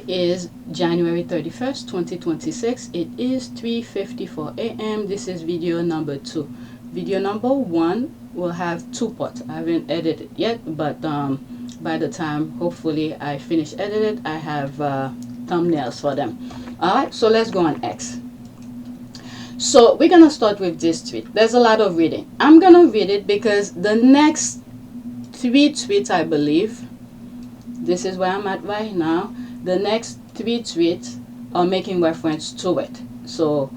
is January 31st, 2026. It is 3:54 a.m. This is video number 2. Video number 1 will have 2 parts. I haven't edited yet, but by the time hopefully I finish edited, I have thumbnails for them. Alright, so let's go on X. So we're gonna start with this tweet. There's a lot of reading. I'm gonna read it because the next 3 tweets, I believe, this is where I'm at right now, the next 3 tweets are making reference to it. So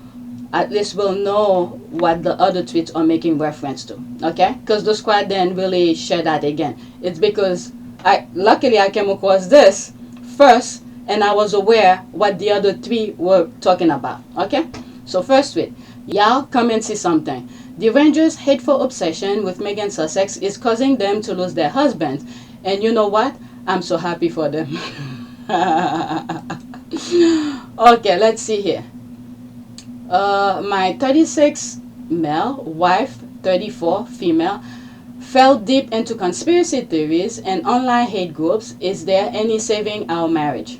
at least we'll know what the other tweets are making reference to. Okay? Because the squad didn't really share that again. It's because luckily I came across this first and I was aware what the other 3 were talking about. Okay? So first tweet. Y'all come and see something. Derangers' hateful obsession with Meghan Sussex is causing them to lose their husbands. And you know what? I'm so happy for them. Okay, let's see here. My 36 male wife, 34 female, fell deep into conspiracy theories and online hate groups. Is there any saving our marriage?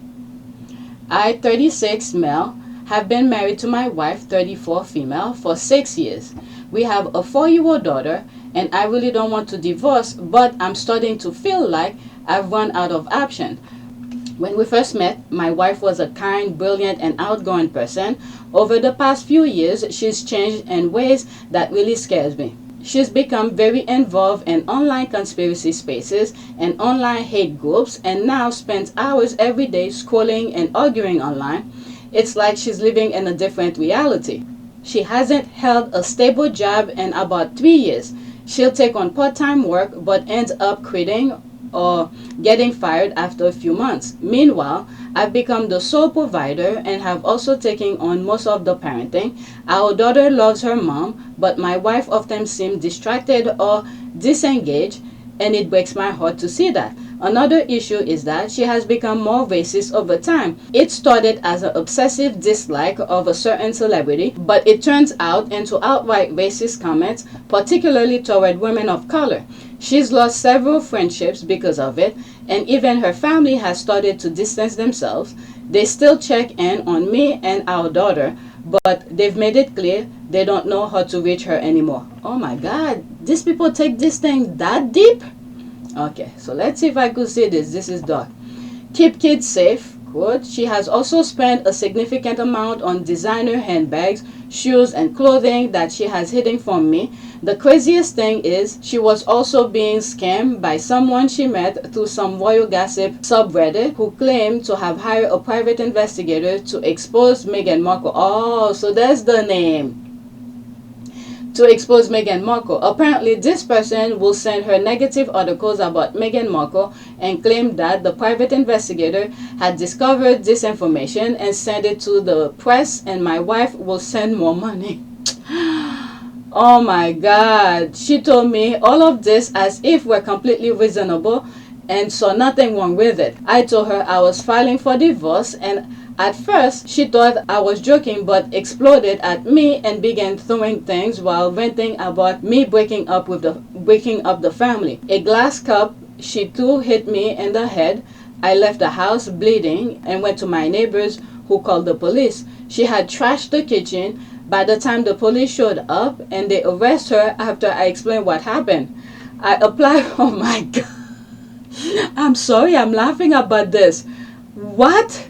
I, 36 male, have been married to my wife, 34 female, for 6 years. We have a 4-year-old daughter, and I really don't want to divorce, but I'm starting to feel like I've run out of options. When we first met, my wife was a kind, brilliant, and outgoing person. Over the past few years, she's changed in ways that really scares me. She's become very involved in online conspiracy spaces and online hate groups, and now spends hours every day scrolling and arguing online. It's like she's living in a different reality. She hasn't held a stable job in about 3 years. She'll take on part-time work but ends up quitting or getting fired after a few months. Meanwhile, I've become the sole provider and have also taken on most of the parenting. Our daughter loves her mom, but my wife often seems distracted or disengaged, and it breaks my heart to see that. Another issue is that she has become more racist over time. It started as an obsessive dislike of a certain celebrity, but it turns out into outright racist comments, particularly toward women of color. She's lost several friendships because of it, and even her family has started to distance themselves. They still check in on me and our daughter, but they've made it clear they don't know how to reach her anymore. Oh my God, these people take this thing that deep? Okay, so let's see if I could see this. This is dark. Keep kids safe. Quote, she has also spent a significant amount on designer handbags, shoes, and clothing that she has hidden from me. The craziest thing is she was also being scammed by someone she met through some royal gossip subreddit who claimed to have hired a private investigator to expose Meghan Markle. Oh, so that's the name. To expose Meghan Markle. Apparently, this person will send her negative articles about Meghan Markle and claim that the private investigator had discovered this information and sent it to the press, and my wife will send more money. Oh my God. She told me all of this as if we're completely reasonable and saw nothing wrong with it. I told her I was filing for divorce, and at first, she thought I was joking, but exploded at me and began throwing things while venting about me breaking up the family. A glass cup she threw hit me in the head. I left the house bleeding and went to my neighbors, who called the police. She had trashed the kitchen. By the time the police showed up and they arrested her after I explained what happened, I applied. Oh my God. I'm sorry, I'm laughing about this. What?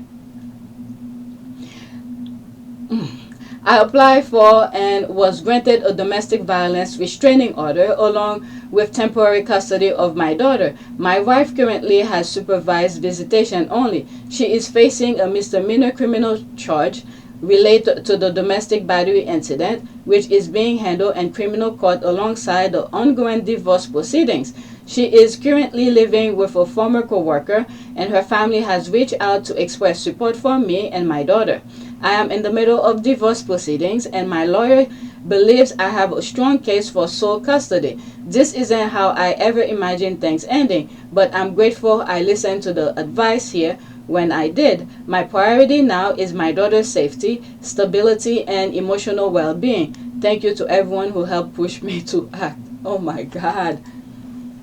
I applied for and was granted a domestic violence restraining order along with temporary custody of my daughter. My wife currently has supervised visitation only. She is facing a misdemeanor criminal charge related to the domestic battery incident, which is being handled in criminal court alongside the ongoing divorce proceedings. She is currently living with a former co-worker, and her family has reached out to express support for me and my daughter. I am in the middle of divorce proceedings, and my lawyer believes I have a strong case for sole custody. This isn't how I ever imagined things ending, but I'm grateful I listened to the advice here when I did. My priority now is my daughter's safety, stability, and emotional well-being. Thank you to everyone who helped push me to act. Oh my God.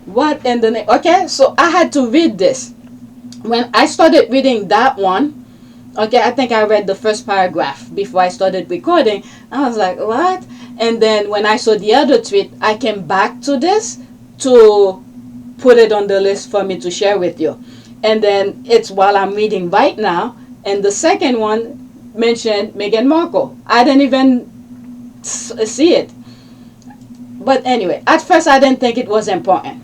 What in the name? Okay, so I had to read this. When I started reading that one, Okay, I think I read the first paragraph before I started recording. I was like, what? And then when I saw the other tweet, I came back to this to put it on the list for me to share with you. And then it's while I'm reading right now, and the second one mentioned Meghan Markle. I didn't even see it. But anyway, at first I didn't think it was important.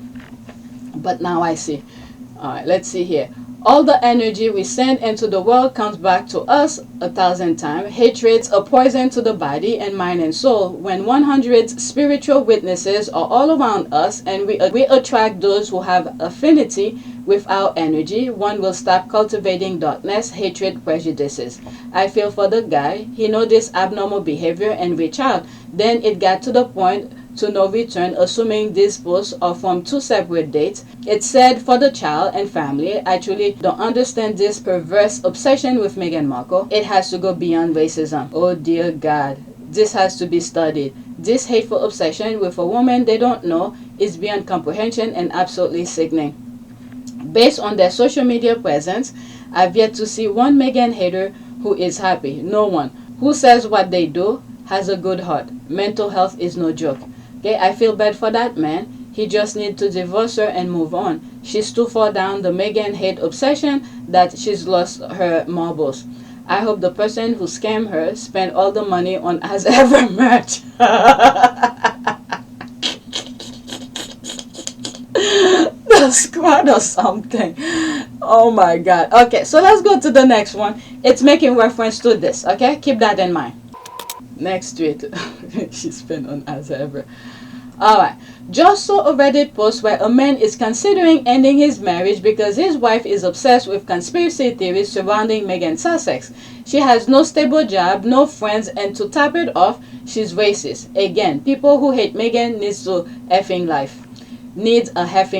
But now I see. Alright, let's see here. All the energy we send into the world comes back to us 1,000 times. Hatreds a poison to the body and mind and soul. When 100 spiritual witnesses are all around us and we attract those who have affinity with our energy, one will stop cultivating darkness, hatred, prejudices. I feel for the guy. He noticed abnormal behavior and reached out. Then it got to the point to no return, assuming these posts are from two separate dates. It's sad for the child and family. I truly don't understand this perverse obsession with Meghan Markle. It has to go beyond racism. Oh dear God, this has to be studied. This hateful obsession with a woman they don't know is beyond comprehension and absolutely sickening. Based on their social media presence, I've yet to see one Meghan hater who is happy. No one. Who says what they do has a good heart. Mental health is no joke. Okay, I feel bad for that man. He just needs to divorce her and move on. She's too far down the Meghan hate obsession that she's lost her marbles. I hope the person who scammed her spent all the money on As Ever merch. The squad or something. Oh my God. Okay, so let's go to the next one. It's making reference to this. Okay, keep that in mind. Next tweet. She spent on As Ever. Alright. Just saw a Reddit post where a man is considering ending his marriage because his wife is obsessed with conspiracy theories surrounding Meghan Sussex. She has no stable job, no friends, and to top it off, she's racist. Again, people who hate Meghan needs a effing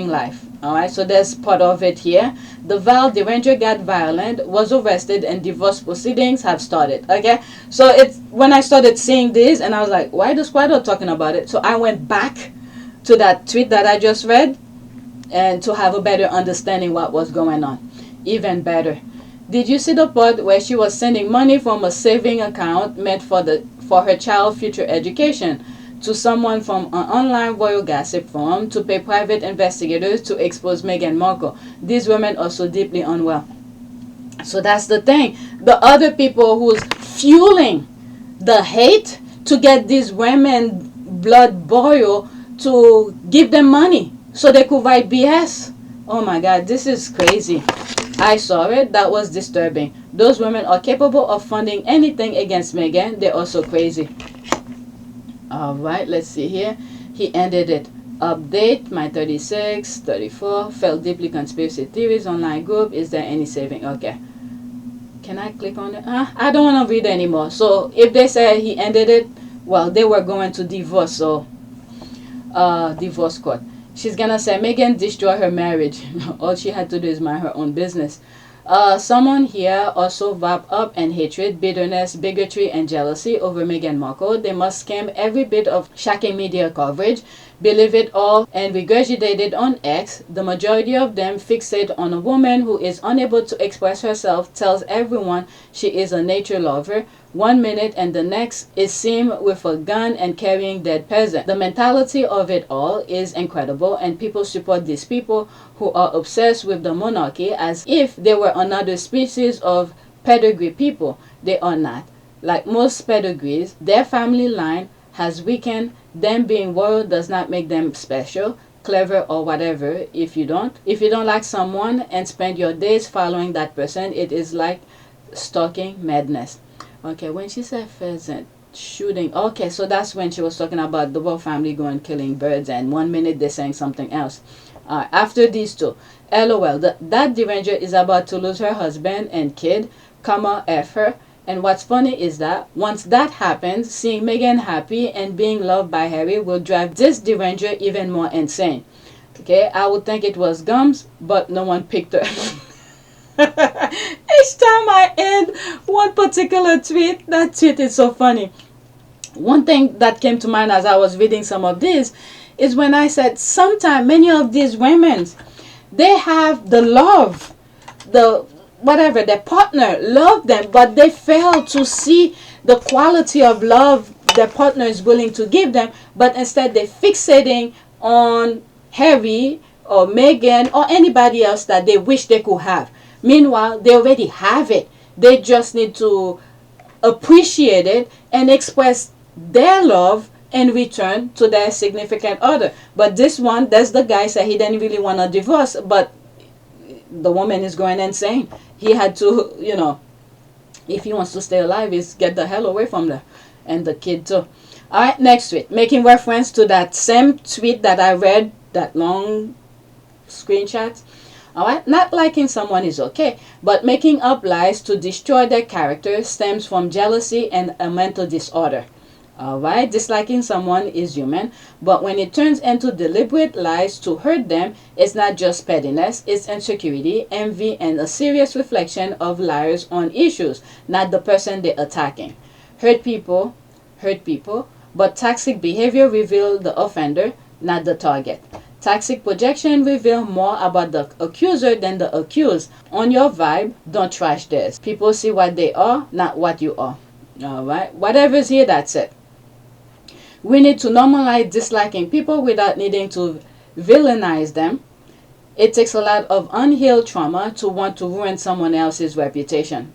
life. Alright, so there's part of it here. The Deranger got violent, was arrested, and divorce proceedings have started. Okay, so it's when I started seeing this, and I was like, why the squad are talking about it? So I went back to that tweet that I just read, and to have a better understanding what was going on. Even better. Did you see the part where she was sending money from a saving account meant for her child's future education to someone from an online royal gossip forum to pay private investigators to expose Meghan Markle? These women are so deeply unwell. So that's the thing. The other people who's fueling the hate to get these women blood boil to give them money so they could write BS. Oh my God, this is crazy. I saw it. That was disturbing. Those women are capable of funding anything against Meghan. They're also crazy. Alright, let's see here. He ended it. Update, my 36, 34. Felt deeply conspiracy theories online group. Is there any saving? Okay. Can I click on it? I don't want to read anymore. So if they say he ended it, well, they were going to divorce. So, divorce court. She's gonna say Meghan destroyed her marriage. All she had to do is mind her own business. Someone here also wrapped up in hatred, bitterness, bigotry, and jealousy over Meghan Markle. They must skim every bit of shocking media coverage, believe it all, and regurgitate it on X. The majority of them fixate on a woman who is unable to express herself, tells everyone she is a nature lover. 1 minute and the next is seen with a gun and carrying dead peasants. The mentality of it all is incredible, and people support these people who are obsessed with the monarchy as if they were another species of pedigree people. They are not. Like most pedigrees, their family line has weakened. Them being royal does not make them special, clever, or whatever. If you don't like someone and spend your days following that person, it is like stalking madness. Okay, when she said pheasant shooting, okay, so that's when she was talking about the royal family going killing birds, and 1 minute they're saying something else. After these two, LOL, that Deranger is about to lose her husband and kid, comma, F her. And what's funny is that once that happens, seeing Meghan happy and being loved by Harry will drive this Deranger even more insane. Okay, I would think it was gums, but no one picked her. Each time I end one particular tweet, that tweet is so funny. One thing that came to mind as I was reading some of this is when I said sometimes many of these women, they have the love, whatever, their partner loved them, but they failed to see the quality of love their partner is willing to give them, but instead they're fixating on Harry or Meghan or anybody else that they wish they could have. Meanwhile, they already have it. They just need to appreciate it and express their love in return to their significant other. But this one, that's the guy said he didn't really want a divorce, but the woman is going insane. He had to, if he wants to stay alive, is get the hell away from there. And the kid too. Alright, next tweet. Making reference to that same tweet that I read, that long screenshot. Alright, not liking someone is okay, but making up lies to destroy their character stems from jealousy and a mental disorder. Alright, disliking someone is human, but when it turns into deliberate lies to hurt them, it's not just pettiness, it's insecurity, envy, and a serious reflection of liars on issues, not the person they're attacking. Hurt people, but toxic behavior reveal the offender, not the target. Toxic projection reveal more about the accuser than the accused. On your vibe, don't trash theirs. People see what they are, not what you are. Alright, whatever's here, that's it. We need to normalize disliking people without needing to villainize them. It takes a lot of unhealed trauma to want to ruin someone else's reputation.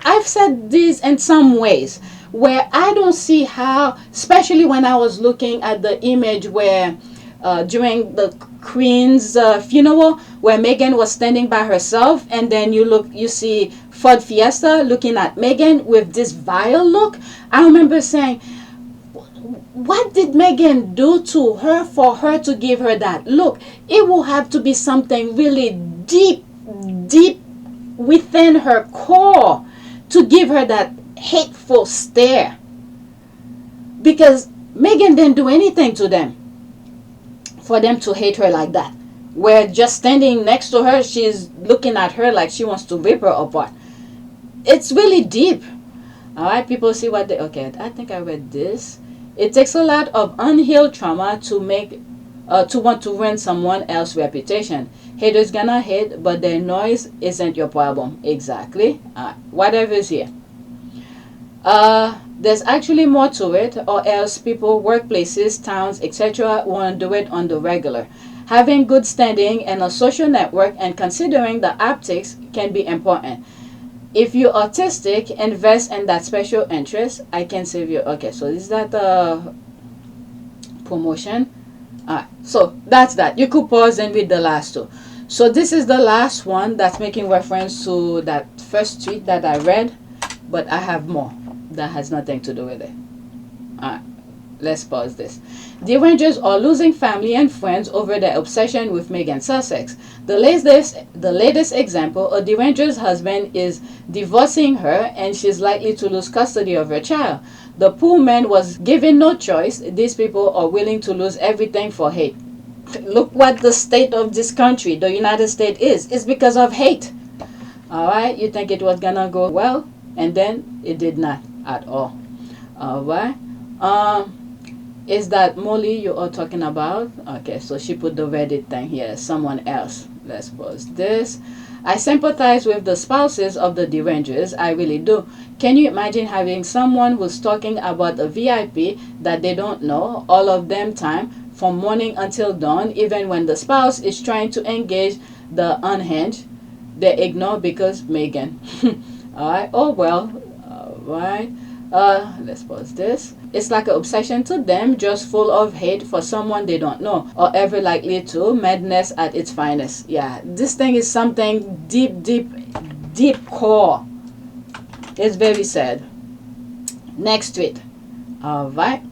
I've said this in some ways where I don't see how, especially when I was looking at the image where during the Queen's funeral, where Meghan was standing by herself, and then you see Ford Fiesta looking at Meghan with this vile look. I remember saying, what did Meghan do to her for her to give her that look? It will have to be something really deep within her core to give her that hateful stare. Because Meghan didn't do anything to them for them to hate her like that. Where just standing next to her, she's looking at her like she wants to rip her apart. It's really deep. Alright, people see what they... Okay, I think I read this. It takes a lot of unhealed trauma to want to ruin someone else's reputation. Haters gonna hate, but their noise isn't your problem. Exactly. Whatever is here. There's actually more to it, or else people, workplaces, towns, etc. won't do it on the regular. Having good standing and a social network and considering the optics can be important. If you're autistic, invest in that special interest. I can save you. Okay, so is that promotion? So that's that. You could pause and read the last two. So this is the last one that's making reference to that first tweet that I read, but I have more that has nothing to do with it. Let's pause this. Derangers are losing family and friends over their obsession with Meghan Sussex. The latest example, a Deranger's husband is divorcing her and she's likely to lose custody of her child. The poor man was given no choice. These people are willing to lose everything for hate. Look what the state of this country, the United States, is. It's because of hate. Alright, you think it was gonna go well, and then it did not at all. Alright. Is that Molly you are talking about? Okay, so she put the Reddit thing here. Someone else. Let's pause this. I sympathize with the spouses of the Derangers. I really do. Can you imagine having someone who's talking about a VIP that they don't know all of them time from morning until dawn, even when the spouse is trying to engage the unhinged? They ignore because Meghan. Alright, oh well. Alright. Let's pause this. It's like an obsession to them, just full of hate for someone they don't know or ever likely to. Madness at its finest. Yeah, this thing is something deep core. It's very sad. Next tweet. Alright.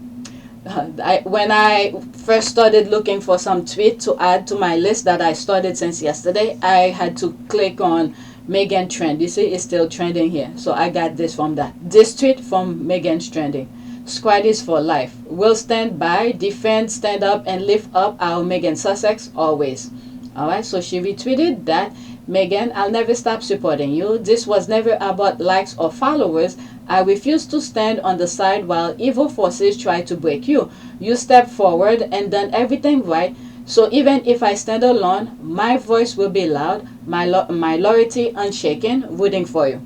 When I first started looking for some tweet to add to my list that I started since yesterday, I had to click on Meghan trend. You see, it's still trending here. So I got this from that. This tweet from Meghan's trending. Squaddies for life. We'll stand by, defend, stand up, and lift up our Meghan Sussex always. Alright, so she retweeted that. Meghan, I'll never stop supporting you. This was never about likes or followers. I refuse to stand on the side while evil forces try to break you. You stepped forward and done everything right. So even if I stand alone, my voice will be loud. my loyalty unshaken, rooting for you.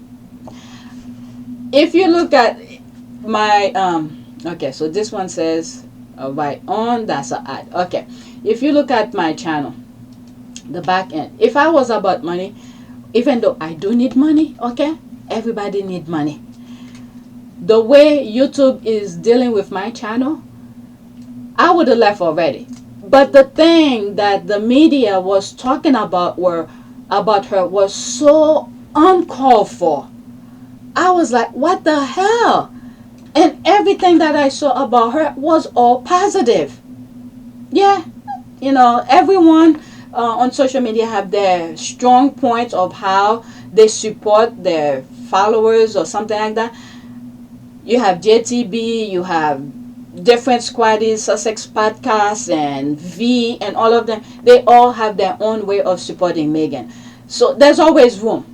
If you look at my okay, so this one says right on, that's an ad. Okay, if you look at my channel, the back end, if I was about money, even though I do need money, okay, everybody need money. The way YouTube is dealing with my channel, I would have left already. But the thing that the media was talking about her was so uncalled for. I was like, what the hell? And everything that I saw about her was all positive. Yeah, you know, everyone on social media have their strong points of how they support their followers or something like that. You have JTB, you have different Squaddies, Sussex podcasts, and V, and all of them. They all have their own way of supporting Meghan. So there's always room.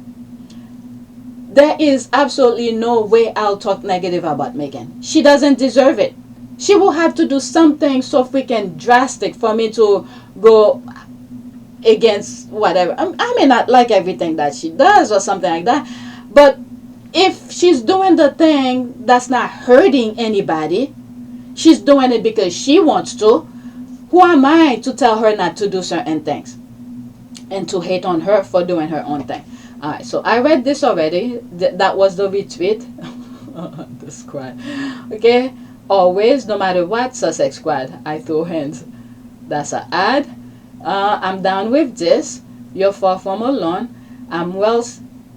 There is absolutely no way I'll talk negative about Meghan. She doesn't deserve it. She will have to do something so freaking drastic for me to go against whatever. I may not like everything that she does or something like that, but if she's doing the thing that's not hurting anybody, she's doing it because she wants to, who am I to tell her not to do certain things and to hate on her for doing her own thing? Alright, so I read this already. That was the retweet. The squad. Okay, always, no matter what, Sussex squad, I throw hands. That's an ad. I'm down with this. You're far from alone. I'm well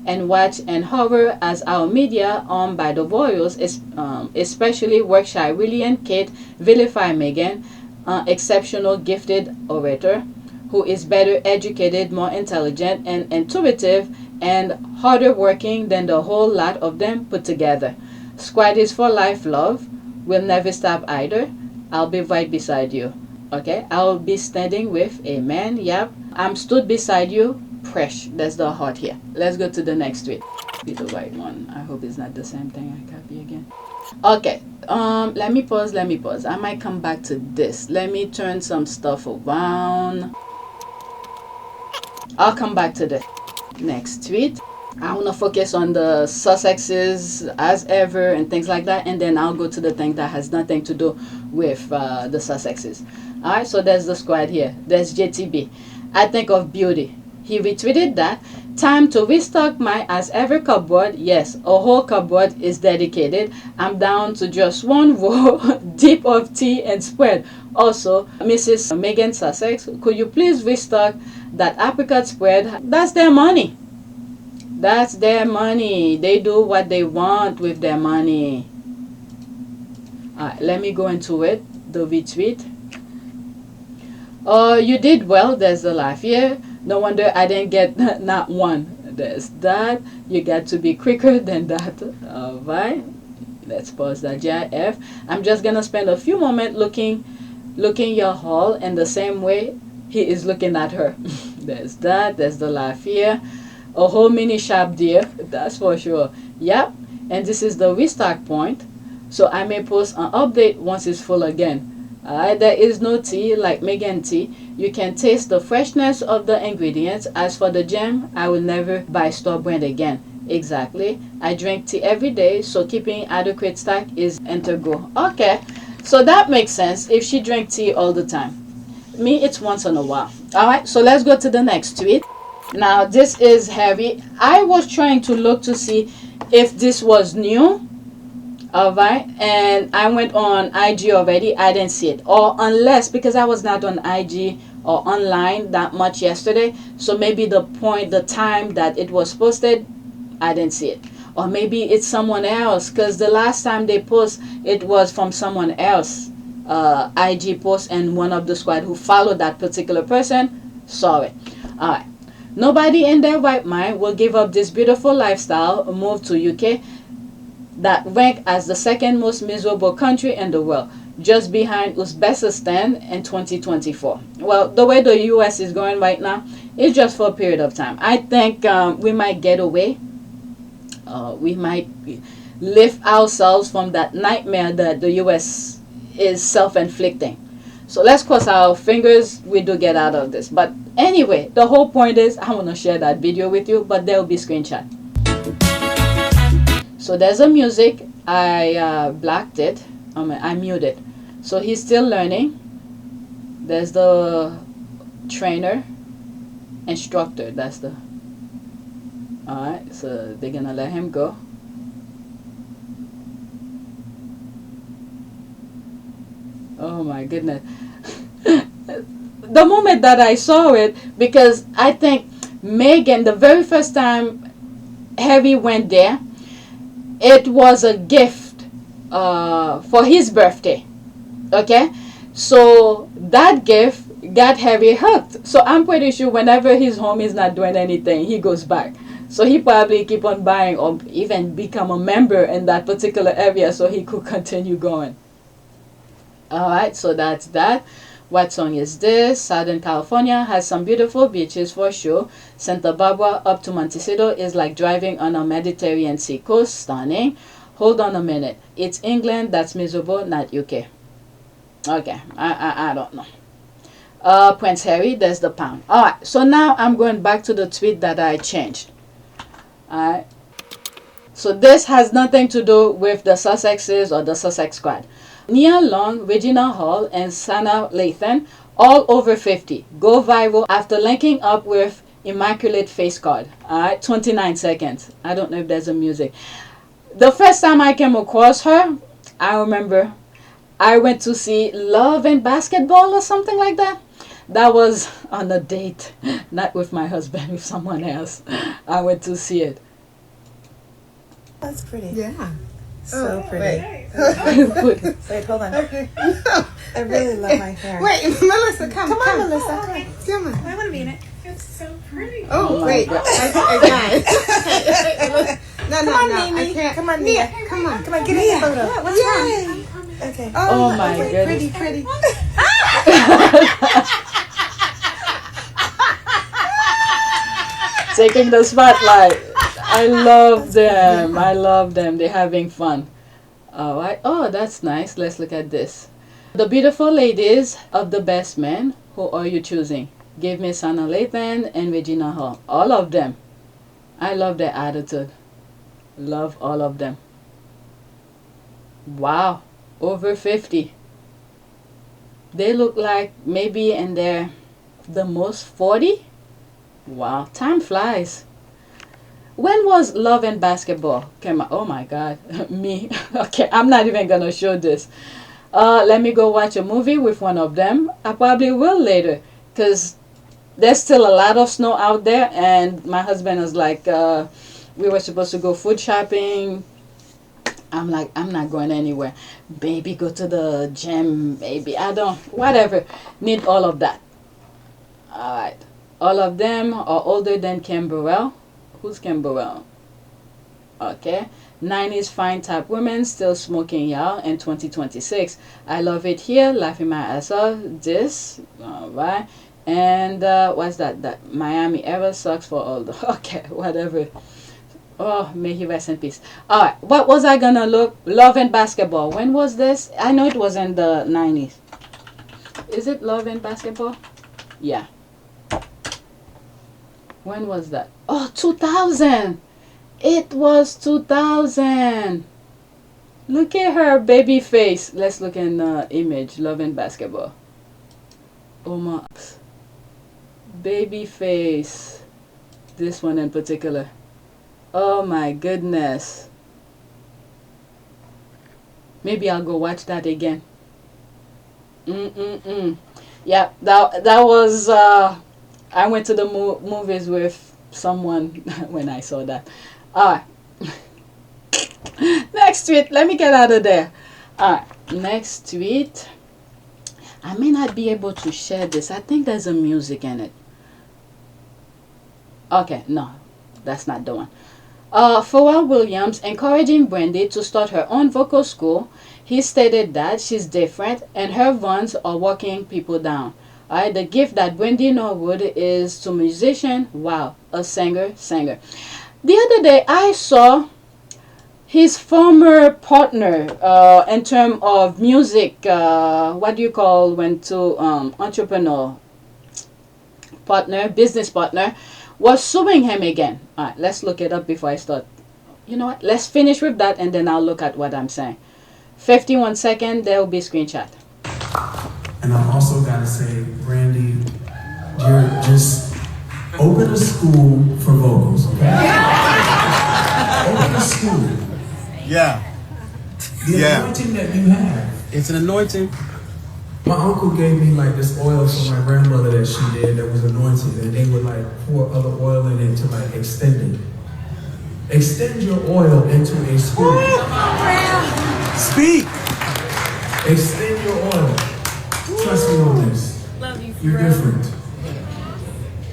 and watch and hover as our media owned by the royals, especially Workshire Willie and Kate, vilify Meghan, exceptional gifted orator, who is better educated, more intelligent and intuitive, and harder working than the whole lot of them put together. Squaddies for life, love. Will never stop either. I'll be right beside you. Okay, I'll be standing with a man. Yep, I'm stood beside you. Fresh. That's the heart here. Let's go to the next tweet. Be the right one. I hope it's not the same thing. I copy again. Okay. Let me pause. I might come back to this. Let me turn some stuff around. I'll come back to the next tweet. I want to focus on the Sussexes as ever and things like that, and then I'll go to the thing that has nothing to do with the Sussexes. Alright, so there's the squad here. There's JTB. I think of beauty. He retweeted that. Time to restock my as ever cupboard. Yes, a whole cupboard is dedicated. I'm down to just one row deep of tea and spread. Also, Mrs. Meghan Sussex, could you please restock that apricot spread? That's their money. That's their money. They do what they want with their money. Alright, let me go into it. The retweet. You did well. There's the laugh here. No wonder I didn't get not one. There's that. You got to be quicker than that. Alright. Let's pause that GIF. I'm just gonna spend a few moments looking your haul in the same way he is looking at her. There's that. There's the laugh here. A whole mini shop dear. That's for sure. Yep. And this is the restock point. So I may post an update once it's full again. Alright, there is no tea like Meghan tea. You can taste the freshness of the ingredients. As for the gem, I will never buy store brand again. Exactly. I drink tea every day, so keeping adequate stock is integral. Okay, so that makes sense if she drank tea all the time. Me, it's once in a while. Alright, so let's go to the next tweet. Now, this is heavy. I was trying to look to see if this was new. Alright, and I went on IG already. I didn't see it, or unless, because I was not on IG or online that much yesterday, so maybe the time that it was posted, I didn't see it, or maybe it's someone else, because the last time they post it was from someone else IG post, and one of the squad who followed that particular person saw it. Alright, nobody in their right mind will give up this beautiful lifestyle, move to UK that rank as the second most miserable country in the world, just behind Uzbekistan in 2024. Well, the way the US is going right now, it's just for a period of time. I think we might get away. We might lift ourselves from that nightmare that the US is self-inflicting. So let's cross our fingers we do get out of this. But anyway, the whole point is I want to share that video with you, but there will be screenshot. So there's a music. I blacked it. I muted. So he's still learning. There's the trainer, instructor. That's the. Alright, so they're gonna let him go. Oh my goodness. The moment that I saw it, because I think Meghan, the very first time Harry went there, it was a gift for his birthday. Okay? So that gift got Harry hooked. So I'm pretty sure whenever he's home, he's not doing anything, he goes back. So he probably keep on buying or even become a member in that particular area so he could continue going. Alright, so that's that. What song is this? Southern California has some beautiful beaches for sure. Santa Barbara up to Montecito is like driving on a Mediterranean sea coast. Stunning. Hold on a minute. It's England. That's miserable, not UK. Okay, I don't know. Prince Harry, there's the pound. Alright, so now I'm going back to the tweet that I changed. Alright. So this has nothing to do with the Sussexes or the Sussex Squad. Nia Long, Regina Hall, and Sanaa Lathan, all over 50, go viral after linking up with Immaculate Face Card. Alright, 29 seconds. I don't know if there's a music. The first time I came across her, I remember I went to see Love and Basketball or something like that. That was on a date, not with my husband, with someone else. I went to see it. That's pretty. Yeah. So pretty. Wait. Wait, hold on. Okay. I really love my hair. Wait, Melissa, come on, Melissa. Oh, okay. Come on. I want to be in it. It's so pretty. Oh, my wait. God. No, Come on, I Mimi. can't. Come on, Nia. Come on. Come on, get in the photo. What? What's wrong? Yay. I'm coming. Okay. Oh my goodness. Pretty. Taking the spotlight. I love them. I love them. They're having fun. Alright. Oh, that's nice. Let's look at this. The beautiful ladies of the best men. Who are you choosing? Give me Sanaa Lathan and Regina Hall. All of them. I love their attitude. Love all of them. Wow. Over 50. They look like maybe in their the most 40. Wow. Time flies. When was Love and Basketball came out? Oh my God. Me. Okay, I'm not even gonna show this. Let me go watch a movie with one of them. I probably will later, because there's still a lot of snow out there, and my husband is like, we were supposed to go food shopping. I'm like, I'm not going anywhere. Baby, go to the gym. Baby, I don't, whatever. Need all of that. Alright. All of them are older than Kim Burrell. Who's Kim Burrell? Okay. 90s fine type women still smoking, y'all, in 2026. I love it here. Laughing my ass off. This. Alright. And what's that? That Miami ever sucks for all the. Okay, whatever. Oh, may he rest in peace. Alright. What was I gonna look? Love and Basketball. When was this? I know it was in the 90s. Is it Love and Basketball? Yeah. When was that? Oh, 2000. It was 2000. Look at her baby face. Let's look in the image. Love and Basketball. Oh my. Baby face. This one in particular. Oh my goodness. Maybe I'll go watch that again. Yeah, that was I went to the movies with someone when I saw that. Alright. Next tweet. Let me get out of there. Alright. Next tweet. I may not be able to share this. I think there's a music in it. Okay, no. That's not the one. Pharrell Williams encouraging Brandy to start her own vocal school. He stated that she's different and her runs are walking people down. Alright, the gift that Brandy Norwood is to musician. Wow, a singer. The other day I saw his former partner in terms of music, what do you call when two entrepreneur partner, business partner, was suing him again. All right, let's look it up before I start. You know what? Let's finish with that and then I'll look at what I'm saying. 51 seconds, there will be screenshot. And I also gotta say, Brandy, you're just open a school for vocals, okay? Open a school. Yeah. The anointing that you have. It's an anointing. My uncle gave me like this oil from my grandmother that she did that was anointed, and they would like pour other oil in it to like extend it. Extend your oil into a school. Speak. Extend your oil. Trust me on this. Love you, You're different.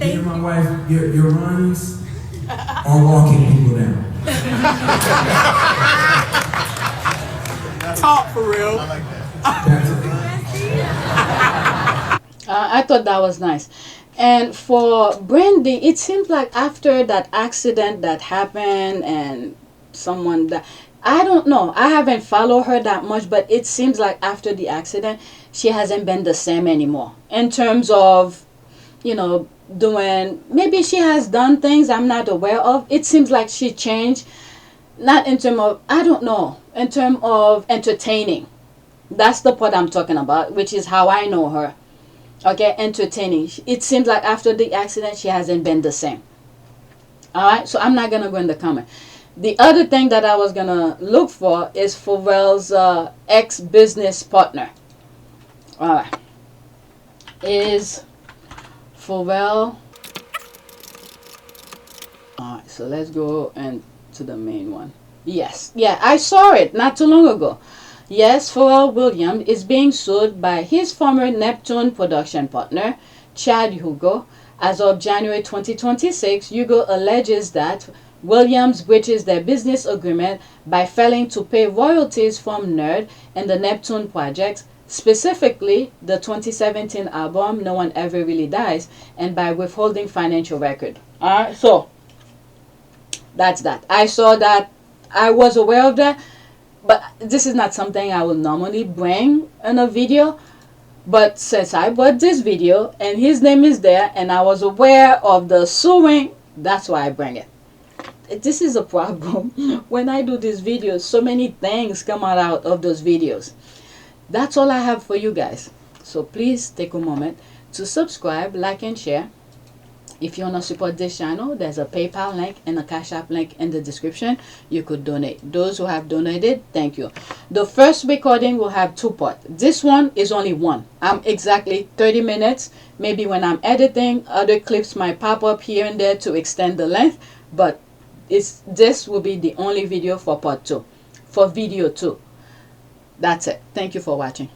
Me and my wife, your runs are walking people down. Talk for real. I thought that was nice. And for Brandy, it seems like after that accident that happened and someone that, I don't know, I haven't followed her that much, but it seems like after the accident, she hasn't been the same anymore. In terms of, you know, doing, maybe she has done things I'm not aware of. It seems like she changed, not in terms of, I don't know, in terms of entertaining. That's the part I'm talking about, which is how I know her. Okay, entertaining. It seems like after the accident, she hasn't been the same. Alright, so I'm not going to go in the comment. The other thing that I was going to look for is Pharrell's ex-business partner. Alright. Is Pharrell. Alright, so let's go into the main one. Yes, yeah, I saw it not too long ago. Yes, Pharrell Williams is being sued by his former Neptune production partner, Chad Hugo. As of January 2026, Hugo alleges that Williams breaches their business agreement by failing to pay royalties from Nerd and the Neptune projects, specifically the 2017 album No One Ever Really Dies, and by withholding financial record. Alright, so that's that. I saw that. I was aware of that. But this is not something I will normally bring in a video. But since I bought this video and his name is there and I was aware of the suing, that's why I bring it. This is a problem. When I do these videos, so many things come out of those videos. That's all I have for you guys. So please take a moment to subscribe, like, and share. If you want to support this channel, there's a PayPal link and a Cash App link in the description. You could donate. Those who have donated, thank you. The first recording will have 2 parts. This one is only one. I'm exactly 30 minutes. Maybe when I'm editing, other clips might pop up here and there to extend the length. But this will be the only video for part 2. For video 2. That's it. Thank you for watching.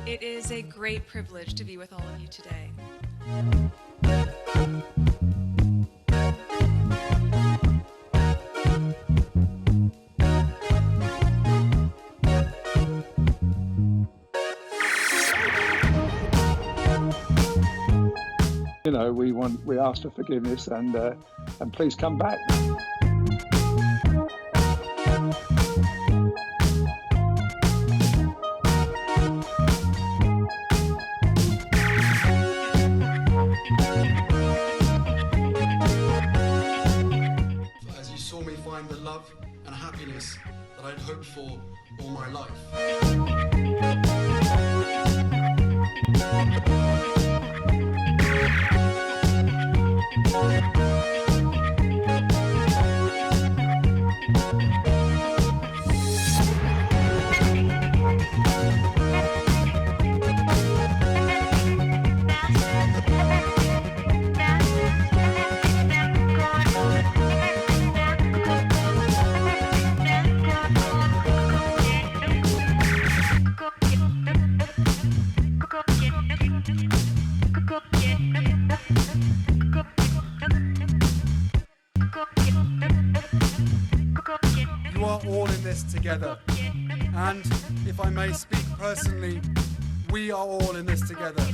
It is a great privilege to be with all of you today. You know, we ask for forgiveness and please come back. hoped for all my life. You are all in this together, and if I may speak personally, we are all in this together,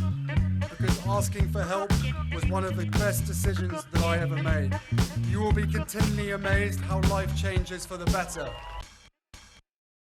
because asking for help was one of the best decisions that I ever made. You will be continually amazed how life changes for the better